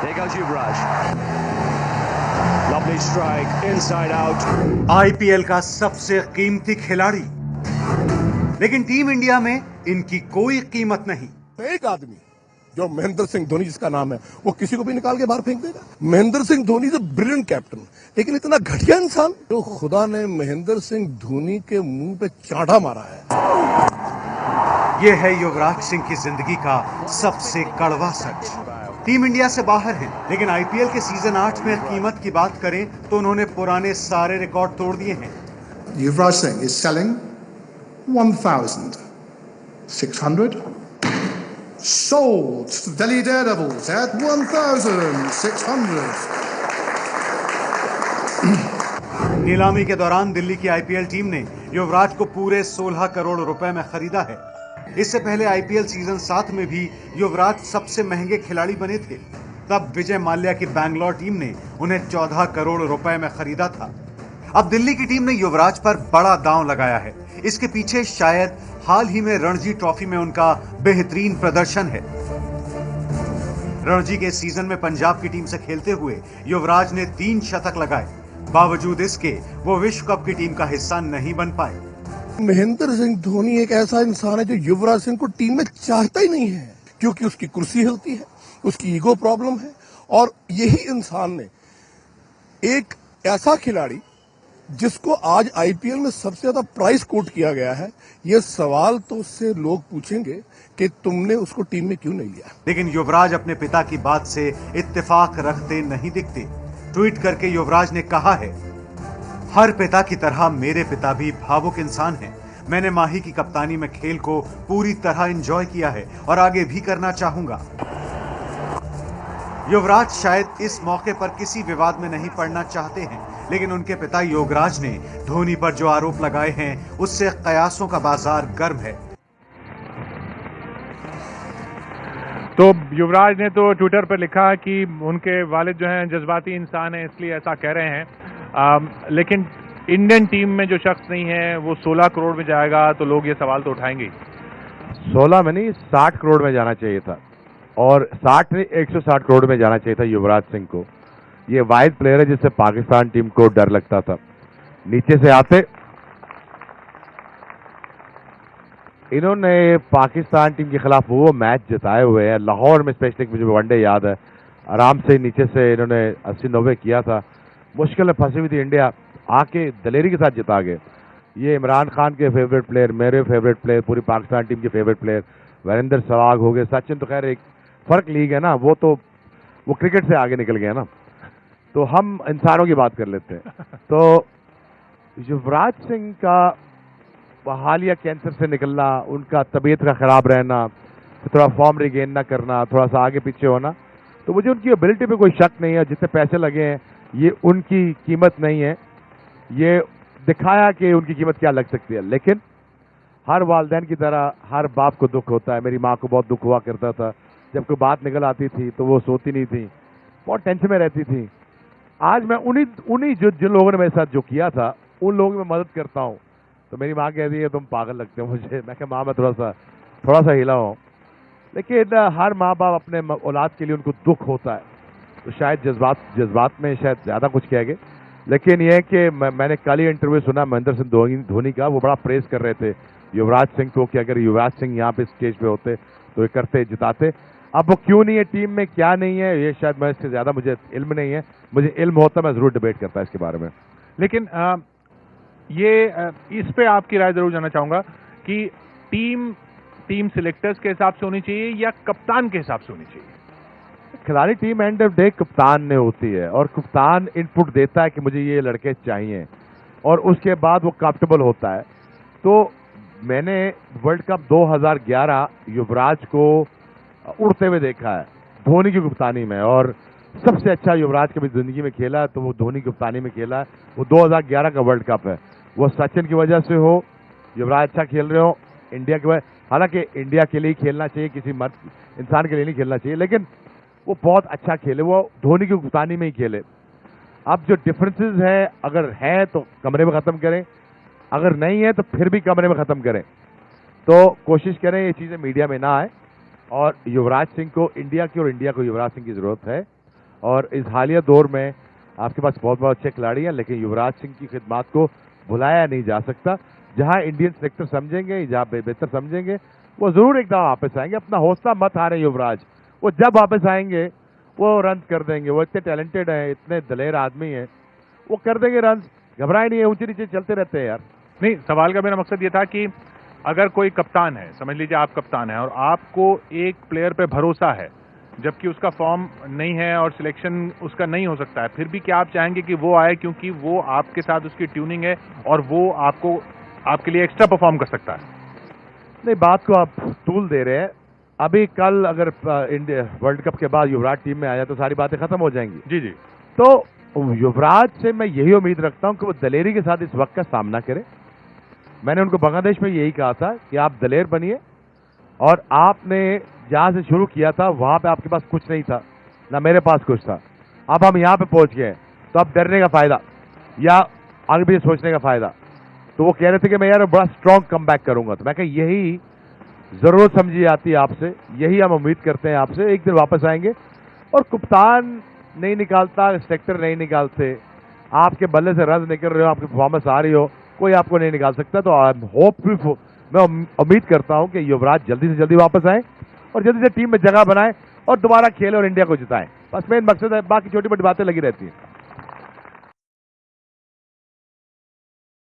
Here goes Yuvraj. Lovely strike, inside out. IPL का सबसे कीमती खिलाड़ी, लेकिन टीम इंडिया में इनकी कोई कीमत नहीं। एक आदमी जो महेंद्र सिंह धोनी जिसका नाम है, वो किसी को भी निकाल के बाहर फेंक देगा। Mahendra Singh Dhoni is a brilliant captain, लेकिन इतना घटिया इंसान जो खुदा ने महेंद्र सिंह धोनी के मुंह पे चांटा मारा है। ये है युवराज सिंह की जिंदगी का सबसे कड़वा सच। टीम इंडिया से बाहर हैं, लेकिन आईपीएल के सीजन 8 में कीमत की बात करें तो उन्होंने पुराने सारे रिकॉर्ड तोड़ दिए हैं। Yuvraj Singh is selling 1,600. Sold to the Delhi Daredevils at 1,600. नीलामी के दौरान दिल्ली की आईपीएल टीम ने युवराज को पूरे 16 करोड़ रुपए में खरीदा है। इससे पहले आईपीएल सीजन 7 में भी युवराज सबसे महंगे खिलाड़ी बने थे। तब विजय माल्या की बैंगलोर टीम ने उन्हें 14 करोड़ रुपए में खरीदा था। अब दिल्ली की टीम ने युवराज पर बड़ा दांव लगाया है। इसके पीछे शायद हाल ही में रणजी ट्रॉफी में उनका बेहतरीन प्रदर्शन है। रणजी के सीजन में पंजाब की टीम से खेलते हुए युवराज ने 3 शतक लगाए। बावजूद इसके वो विश्व कप की टीम का हिस्सा नहीं बन पाए। महेंद्र सिंह धोनी एक ऐसा इंसान है जो युवराज सिंह को टीम में चाहता ही नहीं है, क्योंकि उसकी कुर्सी हिलती है, उसकी ईगो प्रॉब्लम है। और यही इंसान ने एक ऐसा खिलाड़ी जिसको आज आईपीएल में सबसे ज्यादा प्राइस कोट किया गया है, ये सवाल तो उससे लोग पूछेंगे कि तुमने उसको टीम में क्यों नहीं लिया। लेकिन युवराज अपने पिता की बात से इत्तेफाक रखते नहीं दिखते। ट्वीट करके युवराज ने कहा है, हर पिता की तरह मेरे पिता भी भावुक इंसान हैं। मैंने माही की कप्तानी में खेल को पूरी तरह एंजॉय किया है और आगे भी करना चाहूंगा। युवराज शायद इस मौके पर किसी विवाद में नहीं पड़ना चाहते हैं, लेकिन उनके पिता योगराज ने धोनी पर जो आरोप लगाए हैं उससे कयासों का बाजार गर्म है। तो युवराज ने तो ट्विटर पर लिखा कि उनके वालिद जो हैं जज्बाती इंसान हैं, इसलिए ऐसा कह रहे हैं। लेकिन इंडियन टीम में जो शख्स नहीं है वो 16 करोड़ में जाएगा तो लोग ये सवाल तो उठाएंगे। 16 में नहीं, 60 करोड़ में जाना चाहिए था, और 60 नहीं 160 करोड़ में जाना चाहिए था युवराज सिंह को। ये वाहिद प्लेयर है जिससे पाकिस्तान टीम को डर लगता था। नीचे से आते इन्होंने पाकिस्तान टीम के खिलाफ वो मैच जिताए हुए हैं, लाहौर में स्पेशली, मुझे वनडे याद है, आराम से नीचे से इन्होंने 80-90 किया था। मुश्किल में फंसी हुई थी इंडिया, आके दलेरी के साथ जिता गए। ये इमरान खान के फेवरेट प्लेयर, मेरे फेवरेट प्लेयर, पूरी पाकिस्तान टीम के फेवरेट प्लेयर वीरेंद्र सहवाग हो गए, सचिन तो खैर एक फर्क लीग है ना, वो क्रिकेट से आगे निकल गया ना, तो हम इंसानों की बात कर लेते हैं। तो युवराज सिंह का हालिया कैंसर से निकलना, उनका तबीयत का खराब रहना, थोड़ा फॉर्म रिगेन ना करना, थोड़ा सा आगे पीछे होना, तो मुझे उनकी एबिलिटी पे कोई शक नहीं है। जितने पैसे लगे हैं ये उनकी कीमत नहीं है। ये दिखाया कि उनकी कीमत क्या लग सकती है, लेकिन हर वालिदैन की तरह हर बाप को दुख होता है। मेरी माँ को बहुत दुख हुआ करता था जब कोई बात निकल आती थी तो वो सोती नहीं थी, बहुत टेंशन में रहती थी। आज मैं उन्हीं जिन लोगों ने मेरे साथ जो किया था उन लोगों की मैं मदद करता हूँ, तो मेरी माँ कहती है तुम पागल लगते हो मुझे। मैं कहा माँ मैं थोड़ा सा हिला हूँ, लेकिन हर माँ बाप अपने औलाद के लिए उनको दुख होता है, तो शायद जज्बात में शायद ज़्यादा कुछ कह गए। लेकिन यह कि मैंने कल ही इंटरव्यू सुना महेंद्र सिंह धोनी का, वो बड़ा प्रेज कर रहे थे युवराज सिंह को कि अगर युवराज सिंह यहाँ पे स्टेज पे होते तो ये करते, जिताते। अब वो क्यों नहीं है टीम में, क्या नहीं है, ये शायद मैं इससे ज़्यादा मुझे इल्म नहीं है। मुझे इल्म होता मैं ज़रूर डिबेट करता इसके बारे में। लेकिन इस पे आपकी राय जरूर जानना चाहूंगा कि टीम सिलेक्टर्स के हिसाब से होनी चाहिए या कप्तान के हिसाब से होनी चाहिए? खिलाड़ी टीम एंड ऑफ डे कप्तान ने होती है, और कप्तान इनपुट देता है कि मुझे ये लड़के चाहिए, और उसके बाद वो कंफर्टेबल होता है। तो मैंने वर्ल्ड कप 2011 युवराज को उड़ते हुए देखा है धोनी की कप्तानी में, और सबसे अच्छा युवराज कभी जिंदगी में खेला है तो वो धोनी की कप्तानी में खेला है। वो 2011 का वर्ल्ड कप है, वो सचिन की वजह से हो, युवराज अच्छा खेल रहे हो, इंडिया की वजह, हालांकि इंडिया के लिए ही खेलना चाहिए, किसी मर्द इंसान के लिए नहीं खेलना चाहिए, लेकिन वो बहुत अच्छा खेले, वो धोनी की कप्तानी में ही खेले। अब जो डिफरेंसेस है, अगर है तो कमरे में ख़त्म करें, अगर नहीं है तो फिर भी कमरे में ख़त्म करें। तो कोशिश करें ये चीज़ें मीडिया में ना आए, और युवराज सिंह को इंडिया की और इंडिया को युवराज सिंह की ज़रूरत है। और इस हालिया दौर में आपके पास बहुत बहुत अच्छे खिलाड़ी हैं, लेकिन युवराज सिंह की खिदमात को भुलाया नहीं जा सकता। जहां इंडियन सेलेक्टर समझेंगे, जहां बेहतर समझेंगे, वो जरूर एक दफा वापस आएंगे। अपना हौसला मत हारें युवराज, वो जब वापस आएंगे वो रन कर देंगे। वो इतने टैलेंटेड हैं, इतने दलेर आदमी हैं, वो कर देंगे रन। घबराए नहीं है, ऊंचे नीचे चलते रहते हैं यार। नहीं, सवाल का मेरा मकसद ये था कि अगर कोई कप्तान है, समझ लीजिए आप कप्तान हैं और आपको एक प्लेयर पे भरोसा है जबकि उसका फॉर्म नहीं है और सिलेक्शन उसका नहीं हो सकता है, फिर भी क्या आप चाहेंगे कि वो आए क्योंकि वो आपके साथ उसकी ट्यूनिंग है और वो आपको आपके लिए एक्स्ट्रा परफॉर्म कर सकता है? नहीं, बात को आप तूल दे रहे हैं। अभी कल अगर इंडिया वर्ल्ड कप के बाद युवराज टीम में आया तो सारी बातें खत्म हो जाएंगी। जी जी। तो युवराज से मैं यही उम्मीद रखता हूं कि वो दलेरी के साथ इस वक्त का सामना करे। मैंने उनको बांग्लादेश में यही कहा था कि आप दलेर बनिए, और आपने जहां से शुरू किया था वहां पे आपके पास कुछ नहीं था, ना मेरे पास कुछ था। अब हम यहां पे पहुंच गए, तो अब डरने का फायदा या आगे भी सोचने का फायदा। तो वो कह रहे थे कि मैं यार बड़ा स्ट्रॉन्ग कम बैक करूंगा, तो मैं कहा यही जरूरत समझी जाती है आपसे, यही हम उम्मीद करते हैं आपसे। एक दिन वापस आएंगे, और कप्तान नहीं निकालता, सेक्टर नहीं निकालते, आपके बल्ले से रन निकल रहे हो, आपकी परफॉर्मेंस आ रही हो, कोई आपको नहीं निकाल सकता। तो मैं उम्मीद करता हूं कि युवराज जल्दी से जल्दी वापस आए और जल्दी से टीम में जगह बनाए और दोबारा खेले और इंडिया को जिताएं। बस मेन मकसद है, बाकी छोटी मोटी बातें लगी रहती हैं।